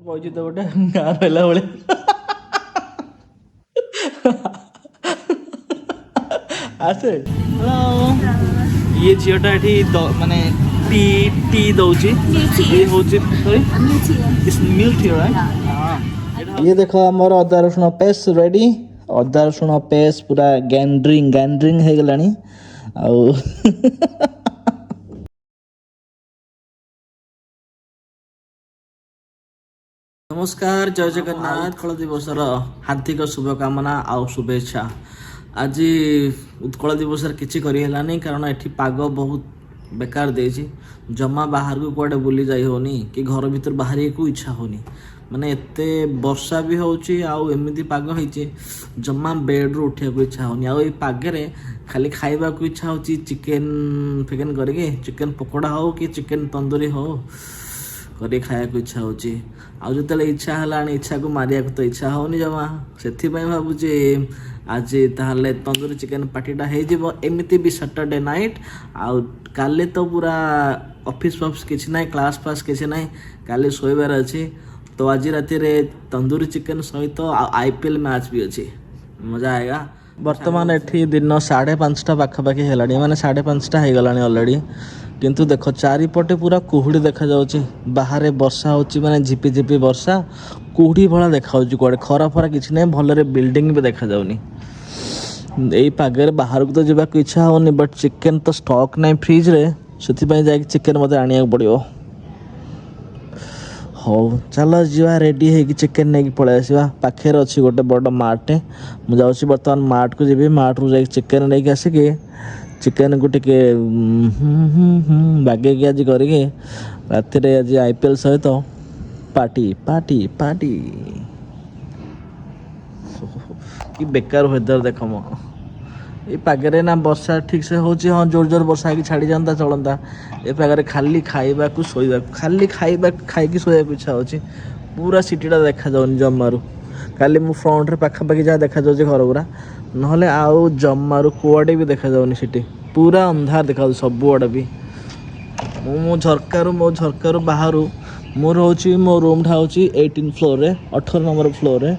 ବଇଛି ତ ଗୋଟେ ଗାଁ ରହିଲା ଭଳିଆ ଆସେ ଇଏ ଝିଅଟା ଏଠି ମାନେ ଟି ଟି ଦଉଛି ଇଏ ହଉଛି ଇଏ ଦେଖ ଆମର ଅଦା ରସୁଣ ପେଷ୍ଟ ରେଡି ଅଦା ରସୁଣ ପେଷ୍ଟ ପୁରା ଗ୍ରାଇଣ୍ଡିଙ୍ଗ ହେଇଗଲାଣି ଆଉ नमस्कार जय जगन्नाथ उत्कल दिवस हार्दिक शुभकामना आउ शुभेच्छा आज उत्कल दिवस किसी करेलानी कारण एठी पाग बहुत बेकार देछि जमा बाहर को कुआडे बुली जाई होनी कि घर भीतर बाहर को इच्छा होनी माने एते वर्षा भी होची आउ एमिति पाग होईची जमा बेड रू उठिया को इच्छा होनी आउ ए पागरे खाली खाइबा को इच्छा होची चिकन फेकन करके चिकन पकोड़ा हो कि चिकन तंदूरी हो कर खाया को इच्छा होची आउ जो इच्छा है इच्छा को मारिया को तो इच्छा होनी जमा से भावुचे आज ताहले तंदूरी चिकन पार्टीटा हो एमती भी सैटरडे नाइट आउ काले तो पूरा ऑफिस फॉफिस किसी ना क्लास फ्लास किसी ना काले शोबार अच्छी तो आज राति तंदूरी चिकन सहित आईपीएल मैच भी अच्छी मजा आएगा बर्तमान एठी दिन 5:30 पाखापाखि है माने 5:30 हो गला अलरेडी किंतु देख चारिपटे पूरा कुहुड़ी देखा जाउची बाहर वर्षा होची माने झिपी झिपी वर्षा कुहुड़ी भला देखा होची कोडे खरा फरा किछि नै भलरे बिल्डिंग भी देखा जाउनी एई पागरे बाहर को तो जेबा को इच्छा होनी बट चिकन तो स्टॉक नै फ्रिज रे सेति पय जाय चिकन मते आनिया पड़ियो हो चलो जीवा रेडी है कि चिकन नहीं पड़े आसवा पाखे अच्छी गोटे बड़ मार्टे मुझे जाऊँगी बर्तमान मार्ट को जी मार्ट रू जा चिकेन नहीं आसिकी चिकेन को टिके बागे आज करके राति आज आईपीएल सहित पार्टी पार्टी पार्टी कि बेकार वेदर देख मो ये पागरे ना वर्षा ठीक से होची हाँ जोर जोर वर्षा की छाड़ी जाता चलता ए पागरे खाली खाइबा को सोइबा खाली खाइबा खाइकी सोया को इच्छा होची पूरा सिटीटा देखा जाउनी जम्मारू खाली मु फ्रंट रे पाखापाखि जहाँ देखा जाउची घर पूरा नहले आउ जम्मारू कुआडे भी देखा जाउनी सिटी पूरा अंधार देखा सब आड़े भी मो झरकारु बाहर मोर होची मो रूम टा होची 18 फ्लोर रे 18 नंबर फ्लोर रे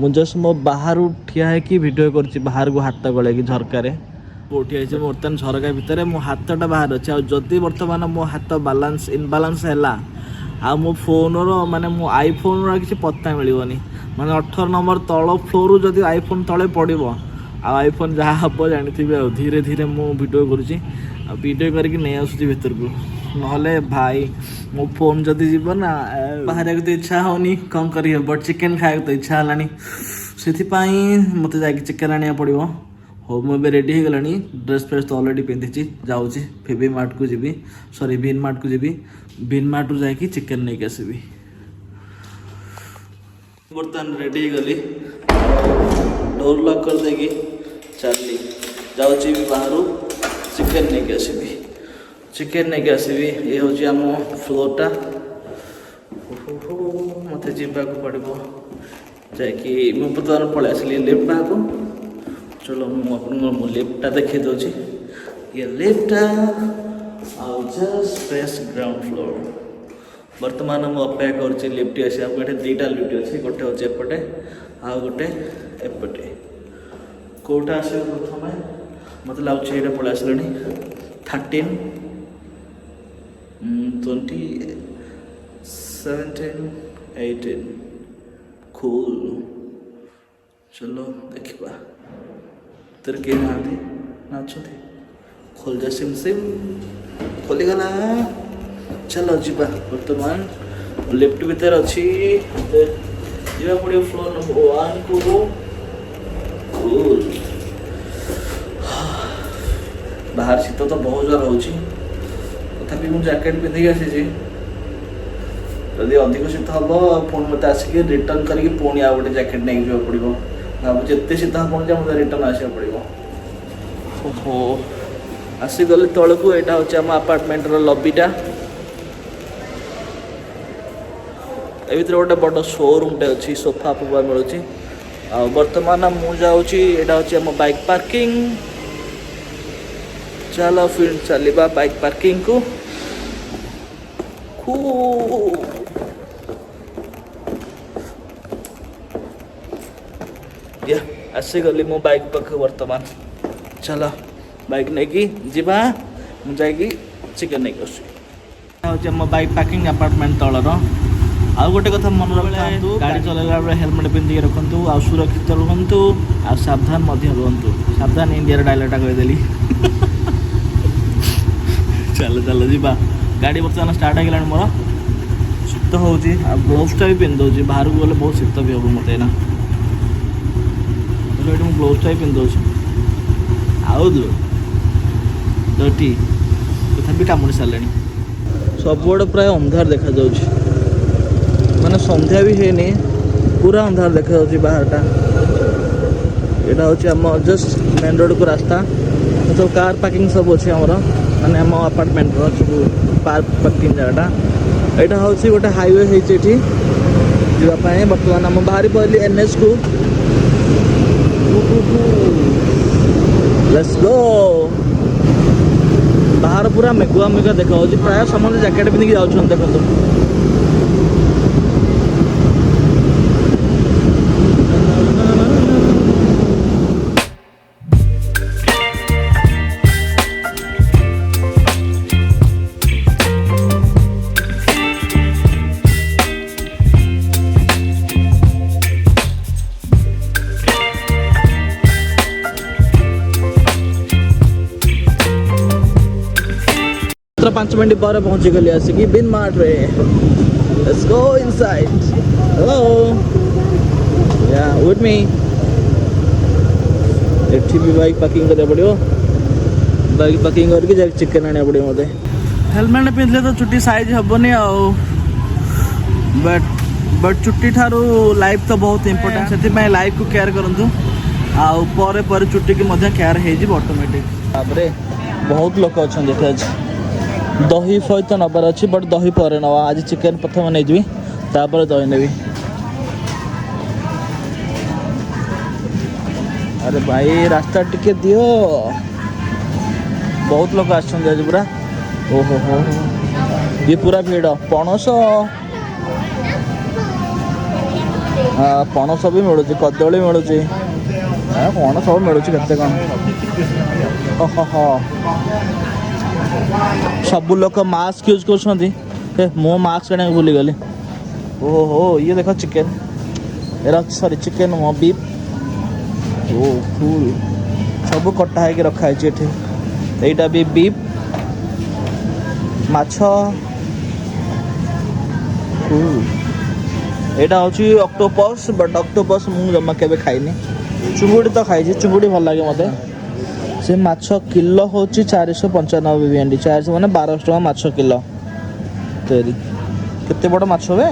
मु जस्ट मो बाहर ठिया है कि वीडियो करछि बाहर को हाथ गले कि झरकारे उठिया है बर्तमान झरका भितर मो हाथटा बाहर अच्छे आ जदि बर्तमान मो हाथ बालांस इनबालांस हैला आ मो फोन रो माने मो आईफोन रो किसी पत्ता मिलबनी माने 18 नंबर तळ फ्लोर जदि आईफोन तळे पड़िबो आ आईफोन जहाँ हम जानी आ धीरे धीरे मो वीडियो करुँची आ वीडियो करके नहीं आसुची भीतर को नहले भाई मो फोन जदि जीव ना बाहर तो इच्छा होनी कौन कर बट चिकेन खाया तो इच्छा है से मत जा चिकेन आने पड़ो हो मुझे रेडी हो गलानी ड्रेस फ्रेस तो अलरेडी पिंधि जाऊँगी फेबी मार्ट को जी सॉरी बीन मार्ट को जी बीन मार्ट रू जा चिकेन नहीं आसबि बर्तमान रेडी गली डोर लॉक कर देगी चली जाऊँगी बाहर चिकेन नहीं आसबि चिकेन नहीं आसबि ये हूँ आम फ्लोरटा मत जावाक पड़ो जैकि बर्तमान पलि आसली लिफ्ट बाहर चलो मुझे लिफ्टा देखी दूसरी ये लिफ्टा आउ जस्ट फ्रेश ग्राउंड फ्लोर बर्तमान मुझे अपेक्षा कर लिफ्ट आसा ये दुईटा लिफ्ट अच्छी गोटे हूँ एपटे आउ गोटे एपटे कौटा आस प्रथम मत लगे ये पलि आस 13 20 17 18 कूल चलो देखा तेरे के नाचते खोल जा सिम सिम खोलीगला चलो जीवा बर्तमान लिफ्ट भीतर अच्छी जा पड़ो फ्लोर नंबर 1 को कूल बाहर शीत तो बहुत जोर हो तथापि मुझे जैकेट पिंधिक आसी जदि अधिक शीत हम पुणी मत आसिक रिटर्न करके पुणी आ गए जैकेट नहीं जावा पड़ो भावुँ एत शीत हम मतलब रिटर्न आसा पड़ो ओहो आसीगले तौक को यहाँ हूँ आम आपार्टमेंट लबीटा ए भर गोटे बड़ शोरूम टे अच्छी सोफा फोफा मिलूँ आ बर्तमान मुझे यहाँ हूँ आम बाइक पार्किंग चलो फिर चलवा बाइक पार्किंग को या आसीगली मो बाइक पाख वर्तमान चल बाइक नहीं कि जीवा मुझे चिकेन नहीं हूँ मो बाइक पार्किंग अपार्टमेंट तलर आउ गोटे कथा मन रखु गाड़ी चलैला बेले हेलमेट पिंधिक रखु आ सुरक्षित रुहतु आ सावधान रुहतु सावधान इंडिया डायलॉगटा कहीदेली चल चल जीवा गाड़ी बर्तमान स्टार्ट हो मोर शीत हो ग्लोव्सटा भी पिंधि बाहर को गले बहुत शीत भी हम मत ना ग्लोव्सटा भी पिंधि आउ दटी तथा कामुड़ी सारे सबुआड़े प्राय अंधार देखा माने संध्या भी है पूरा अंधार देखा बाहरटा यहाँ हूँ आम जस्ट मेन रोड को रास्ता तो कार पार्किंग सब अच्छे आमर माने आम अपार्टमेंट सब पार्किंग जगह यहाँ हूँ गोटे हाईवे होती जावाई बर्तमान आम बाहरी पड़े एनएच को लेट्स गो बाहर पूरा मेघुआ मेघुआ देखा प्राय समस्त जैकेट पिंधिक जाऊँ देखो मात्र 5 मिनट पर पहुंची गली आसिकी बिन मार्ट रे लेट्स गो इनसाइड हेलो या विथ मी एठी भी बाइक पार्किंग करया पड़ियो बाइक पार्किंग करके जा चिकन आने पड़ियो मते हेलमेट पिंधले तो चुट्टी साइज हबनी आ बट चुट्टी ठारू लाइफ तो बहुत इंपोर्टेंट सेति में लाइफ को केयर करंतु आ ऊपर पर चुट्टी की मध्य केयर हे जी ऑटोमेटिक ताबरे बहुत लोक अछन देखा दही सहित नबार अच्छी बट दही पर नवा आज चिकेन प्रथम नहीं जी तापर दही नेबी अरे भाई रास्ता टिके दियो बहुत लोग आछन आज पूरा ओहो हो ये पूरा भीड़ पणस पणस भी मिलूँ कदली मिलूँ कौन सब मिलूँ के सब लोग मास्क यूज कर मो मास्क आने भूली गली ओहो ये देख चिकेन एरा सॉरी चिकेन मो बीफ ओ फुल सब कटा है रखा है यहाँ भी बीफ माछ यहाँ हूँ ऑक्टोपस बट ऑक्टोपस मुझे जमा के खाइनी चुंगुड़ी तो खाई चुंगुड़ी भल लगे मत से माछ किलो हूँ 495 भिंडी 400 माने 1200 टका माछ किलो तेरी केते बड़ माछ बे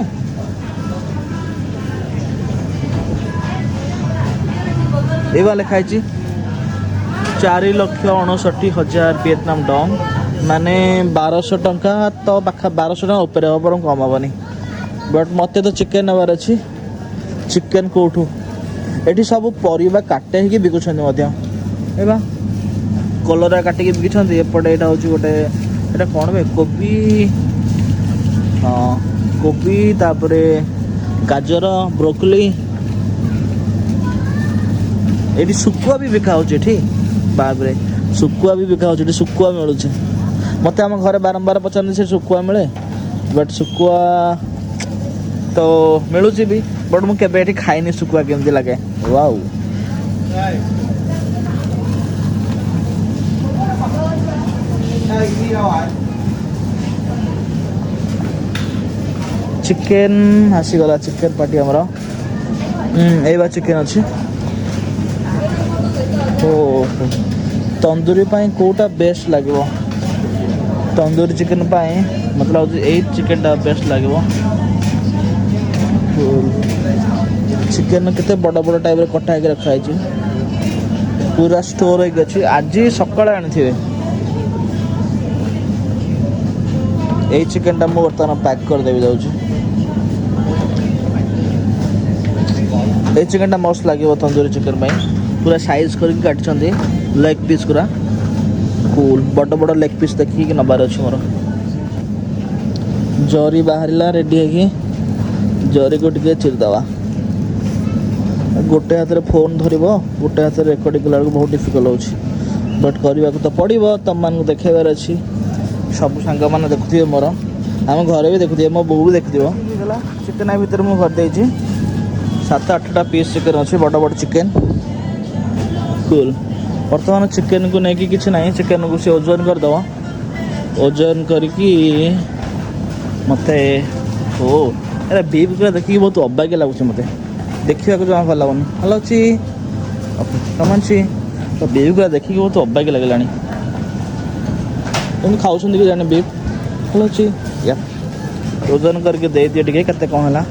ये वाले खाई 4,59,000 वियतनाम डॉंग माने 1200 टंका तो पाखा 1200 टका ऊपर हम बर कम हेनी बट मत तो चिकेन नबार अच्छी चिकेन कौटू ये सब परिवा काटे ही बिकुंट कलरा काटिकी बिकते एपटे यहाँ हूँ गोटे यहाँ कौन भाई कोबी हाँ कोबी तापरे गाजर ब्रोकली ये सुकुआ भी बिका होती बाबरे सुकुआ भी बिका होती सुकुआ मिलूँ मत आम घर बारंबार पचारते से सुकुआ मिले बट सुकुआ तो मिलूँ भी बट मुझे खाइनी सुकुआ केमती लगे वाओ चिकेन आसीगला चिकेन पार्टी आमर ये चिकेन अच्छी ओ तंदूरी कोटा बेस्ट लगे तंदूरी चिकेन मतलब यही चिकेन टा बेस्ट लगे चिकेन केते बड़ बड़ टाइप कटा है रखाई पूरा स्टोर होगी आज सकाଳେ आनी यही चिकेन टा बर्तमान पैक करदेवी जाऊँ ये चिकेन टा मस्त लगे तंदूरी चिकेन पूरा साइज करके काटछन्ती लेग पीस पूरा कूल बड़ बड़ लेग पीस देखिए नबार अच्छे मोर जरी बाहर रेडी है जरी को टे चिरदवा गोटे हाथ में फोन धर गोटे हाथ में रेकर्डिंग कला बहुत डिफिकल्ट होची बट करने को तो पड़ो तुम मान देखेबार अच्छी सब सांग मैंने देखुए मोर आम घरे भी देखुए मो बो भी देखिए चिकेन भितर मुझे करदे 7-8टा पीस चिकेन अच्छे बड़ बड़ चिकेन कूल बर्तमान चिकेन को लेकिन किसी ना चिकेन को सी ओजन करदे ओजन करके मत ओ अरे बीफ पूरा देखिए बहुत अबाग्य लगुच मत देखा जमा भल लगुनि भल अच्छी ओके कम अच्छी तो बीफ पूरा देखिए बहुत अबाग्य लगलानी तुम खाऊ कि जाने बीफ भल अच्छी या ओजन करके दे दिए टे के कौन है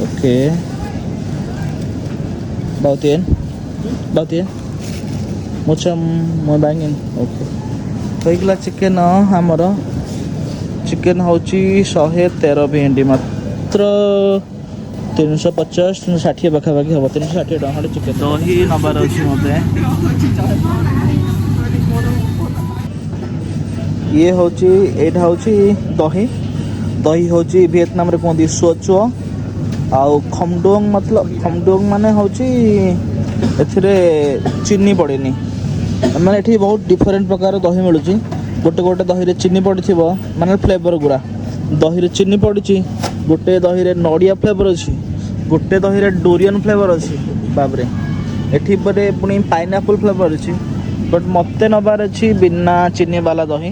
ओके बाउतियन मुझे मैं बैंगन ओके होगा चिकेन आमर चिकेन हूँ 113 भेंडी मात्र 350-360 पाखापाखि हम 360 टଙ୍କା चिकेन दही नबार अच्छी मत ये हूँ यहाँ हूँ दही दही हूँ वियतनाम रे कहते सोचो आउ खमडोंग मतलब खमडोंग माने हूँ चीनी पड़ेनी मैंने ये बहुत डिफरेंट प्रकार दही मिलूँ गोटे गोटे दही चीनी पड़ी माने फ्लेवर गुरा दही चीनी पड़ी गोटे दही नड़िया फ्लेवर अच्छी गोटे दही डोरियन फ्लेवर अच्छी बाबरे एठी बड़े पुणी पाइनएप्पल फ्लेवर अच्छी बट मत नबार अच्छी बिना चीनी वाला दही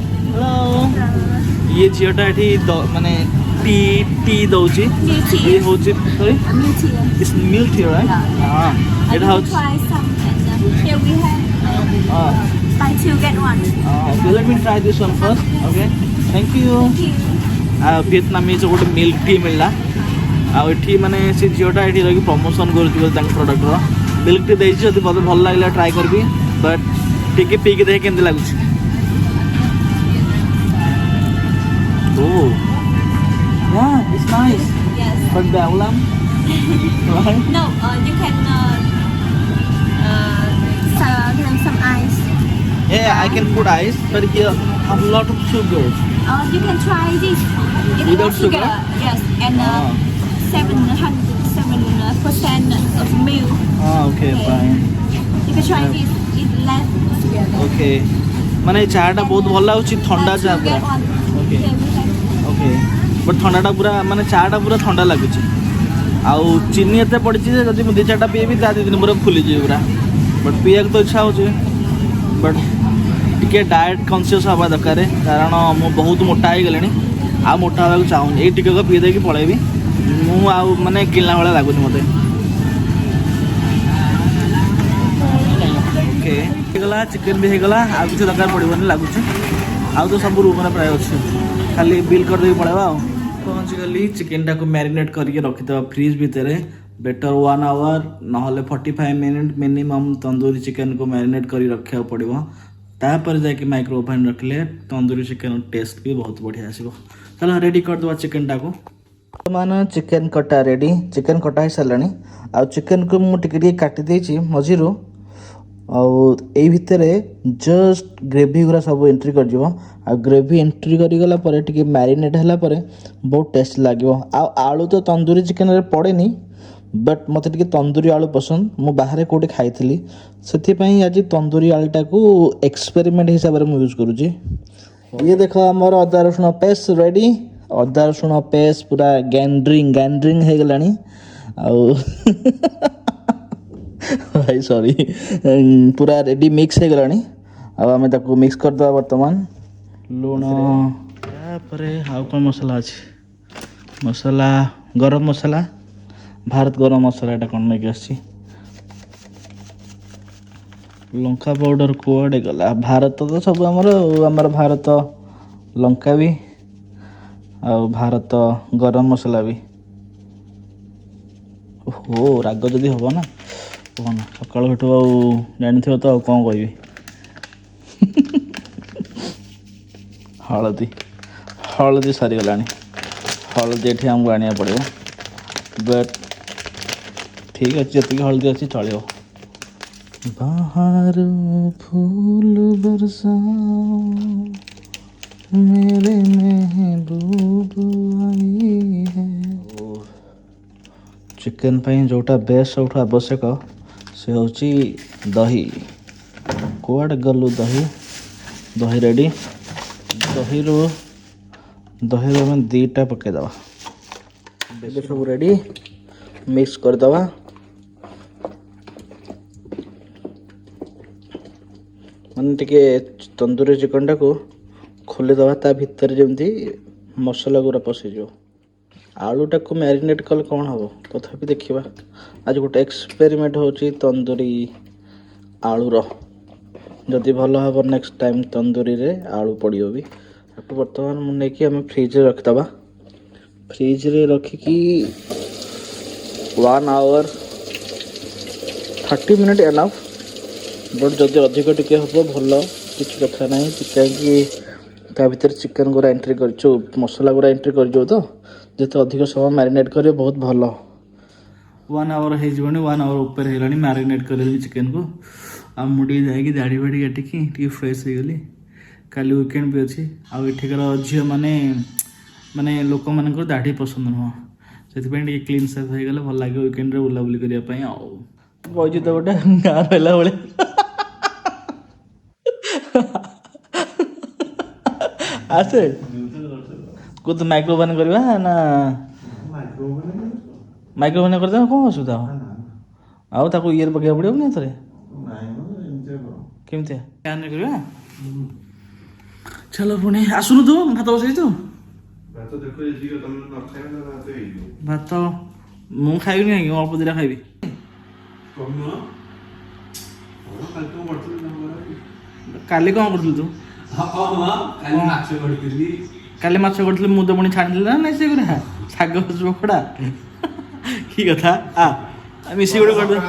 ये झीटा ये माने टी टी दौची ये होची सॉरी मिल्क टी राइट हां it how Here we have buy two get one. Okay, let me try this one first. Okay, thank you. Vietnamese गोटे मिल्क टी मिलला आठी माने से झीटा ये रही प्रमोशन कर प्रोडक्ट मिल्क टी देती जब बहुत भल लगे ट्राए करबी बट टी पीके देखे केमती लगुच Yeah, it's nice. Yes. But Baulam, right? No, you can some ice. Yeah, I can put ice, but here have a lot of sugar. You can try this. It Without has sugar? Yes, and 7% of milk. Okay, fine. You can try this. It less sugar. Okay. माने चाटा बहुत भल लाଗୁଛି ठंडा चा पूरा. Okay. Okay. But ठंडाटा पूरा माने चाटा पूरा ठंडा लगुच आउ चीनी एत पड़ी जब मुझे 2-4टा पीबी ता 2 दिन पर फुलीजी पूरा बट पीया तो इच्छा हो बट टे डाएट कनसीयस हवा दरकार कारण मु बहुत मोटा हो गले आ मोटा हाँ चाहूँ ये टिके पी देकी पलैबी मुझे माने किला भाया लगुच मत ओके होगला चिकेन भी होगला आ किसी दरकार पड़ोनी लगुच आ तो सब रूम प्राय अच्छे खाली बिल करदे पड़ेगा पहुँची गली चिकेन टाक मैरिनेट करके रखीद फ्रिज भितर बेटर 1 आवर ना 45 मिनिट मिनिमम तंदूरी चिकेन को मैरिनेट कर रखा पड़ो तापर जाकि माइक्रो ओवन रखिले तंदूरी चिकेन टेस्ट भी बहुत बढ़िया आसो चलो रेडी करदे चिकेन टाक मान चिकेन कटा रेडी चिकेन कटा हो सारे आ चिकेन को मुझे काटी मझीरू आई भितर जस्ट ग्रेवी गुरा सब एंट्री कर ग्रेवी एंट्री करगला टे मैरिनेट है बहुत टेस्ट लगे आलू तो तंदूरी चिकेन रे पड़ेनी बट मत टे तंदूरी आलू पसंद मु बाहर कौटे खाई से आज तंदूरी आलूटा को एक्सपेरिमेंट हिसाब से यूज करुँची ये देख आमर अदा रसुण पेस्ट रेडी अदा रसुण पेस्ट पूरा गैंड्रिंग गैंड्रिंग हो गलानी भाई सॉरी पूरा रेडी मिक्स हो गलानी आम मिक्स करदे बर्तमान लुण आउ कौन मसला अच्छे मसला गरम मसला भारत गरम मसला यहाँ कौन नहीं आसी लंका पाउडर कुआडे गला भारत तो सब आमर भारत लंका भी आ भारत गरम मसला भी हो राग जदि हम ना कौन सकाल हेठू जानी तो कौन कह हलदी हलदी सारीगला हलदी ये आमको आने पड़ो बट ठीक अच्छे जी हलदी अच्छी चलो बाहर फूल बरसाओ मेरे महबूब ଚିକେନ୍ ପାଇଁ ଯେଉଁଟା ବେଷ୍ଟ ସବୁଠୁ ଆବଶ୍ୟକ ସେ ହେଉଛି ଦହି। କୁଆଡ଼େ ଗଲୁ ଦହି? ଦହି ରେଡ଼ି। ଦହିରୁ ଆମେ ଦୁଇଟା ପକାଇଦେବା। ଏବେ ସବୁ ରେଡ଼ି, ମିକ୍ସ କରିଦେବା। ମାନେ ଟିକେ ତନ୍ଦୁରୀ ଚିକେନ୍ଟାକୁ ଖୋଲିଦେବା, ତା ଭିତରେ ଯେମିତି ମସଲା ଗୁରା ପଶିଯିବ। ଆଳୁଟାକୁ ମ୍ୟାରିନେଟ୍ କଲେ କ'ଣ ହେବ, ତଥାପି ଦେଖିବା। ଆଜି ଗୋଟେ ଏକ୍ସପେରିମେଣ୍ଟ ହେଉଛି ତନ୍ଦୁରୀ ଆଳୁର। ଯଦି ଭଲ ହେବ ନେକ୍ସଟ ଟାଇମ୍ ତନ୍ଦୁରୀରେ ଆଳୁ ପଡ଼ିବ ବି। ତାକୁ ବର୍ତ୍ତମାନ ମୁଁ ନେଇକି ଆମେ ଫ୍ରିଜରେ ରଖିଦେବା। ଫ୍ରିଜରେ ରଖିକି 1 hour 30 minutes ଏନଫ୍। ବଟ୍ ଯଦି ଅଧିକ ଟିକେ ହେବ ଭଲ, କିଛି କଥା ନାହିଁ। କାହିଁକି ତା ଭିତରେ ଚିକେନ୍ ଗୁରା ଏଣ୍ଟ୍ରି କରିଛୁ, ମସଲା ଗୁରା ଏଣ୍ଟ୍ରି କରିଯିବ ତ, ଯେତେ ଅଧିକ ସମୟ ମ୍ୟାରିନେଟ୍ କରିବ ବହୁତ ଭଲ। 1 hour ହେଇଯିବଣି, 1 hour ଉପରେ ହେଇଗଲାଣି ମ୍ୟାରିନେଟ୍ କରିଦେଲି ଚିକେନ୍କୁ। ଆଉ ମୁଁ ଟିକେ ଯାଇକି ଦାଢ଼ି ବାଢ଼ି କାଟିକି ଟିକେ ଫ୍ରେଶ୍ ହେଇଗଲି। କାଲି ୱିକେଣ୍ଡ ବି ଅଛି। ଆଉ ଏଠିକାର ଝିଅମାନେ ଲୋକମାନଙ୍କର ଦାଢ଼ି ପସନ୍ଦ ନୁହଁ, ସେଥିପାଇଁ ଟିକେ କ୍ଲିନ୍ ସେଫ୍ ହେଇଗଲେ ଭଲ ଲାଗିବ ୱିକେଣ୍ଡରେ ବୁଲାବୁଲି କରିବା ପାଇଁ। ଆଉ ବଇଛି ତ ଗୋଟେ ଗାଁ ରହିଲା ଭଳିଆ। ଆସେ କୋଉ ତୁ ମାଇକ୍ରୋ କରିବା ନା ମାଇକ୍ରୋ କରିଦେବା, କ'ଣ ଅସୁବିଧା ହବ? ଆଉ ତାକୁ ଇଏରେ ପକେଇବାକୁ ପଡ଼ିବ ନା ଏଥରେ? କେମିତିଆ ପ୍ୟାନ୍ରେ କରିବା? ଚାଲ ପୁଣି ଆସୁନୁ, ତୁ ଭାତ ବସେଇଛୁ? ଭାତ ମୁଁ ଖାଇବିନି, କାହିଁକି ଅଳ୍ପ ଦିଟା ଖାଇବି। କାଲି କ'ଣ କରୁଥିଲୁ ତୁ? କାଲି ମାଛ କରିଥିଲି ମୁଁ ତ ପୁଣି ଛାଣିଥିଲି ନା ନାଇଁ ସେଗୁଡ଼ା ଶାଗ ପକୋଡ଼ା। କି କଥା ମିଶି ଗୋଟେ କରିଦେବୁ।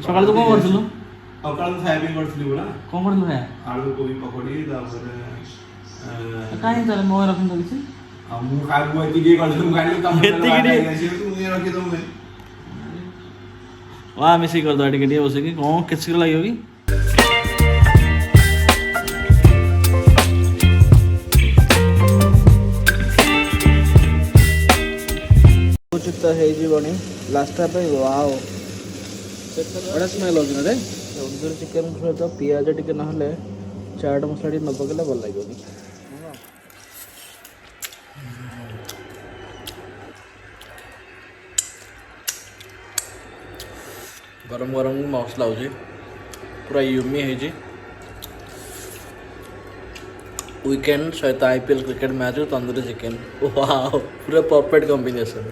ସକାଳେ ତୁ କ'ଣ କରୁଥିଲୁ? ସକାଳୁ ଖାଇବା ପାଇଁ କରିଥିଲି ପୁରା। କ'ଣ କରିଥିଲୁ ଖାଇବା? ଆଳୁ କୋବି ପକୋଡ଼ି, ତାପରେ କାହିଁ ତାହେଲେ ମୋ ରଖିନି ତ କିଛି। ଆଉ ମୁଁ ଖାଇବାକୁ ଏତିକି କରିଥିଲି, ମୁଁ ଖାଇଲି ମିଶିକି କରିଦେବା ଟିକେ ଟିକେ ବସିକି। କ'ଣ କେତେ ଶୀଘ୍ର ଲାଗିବ କି? ତ ହେଇଯିବଣି ଲାଷ୍ଟ ପାଇଁ। ୱାଓ ବଢ଼ିଆ ସ୍ମେଲ୍ ହେଉଛି ନା ରେ। ତନ୍ଦୁରୀ ଚିକେନ୍ ସହିତ ପିଆଜ ଟିକେ ନହେଲେ, ଚାଟ୍ ମସଲା ଟିକେ ନ ପକେଇଲେ ଭଲ ଲାଗିବନି। ଗରମ ଗରମ ମସଲା ହେଉଛି, ପୁରା ୟୁମି ହେଇଛି। ୱିକେଣ୍ଡ ସହିତ IPL cricket match, tandoori chicken, wow ପୁରା ପରଫେକ୍ଟ କମ୍ବିନେସନ୍।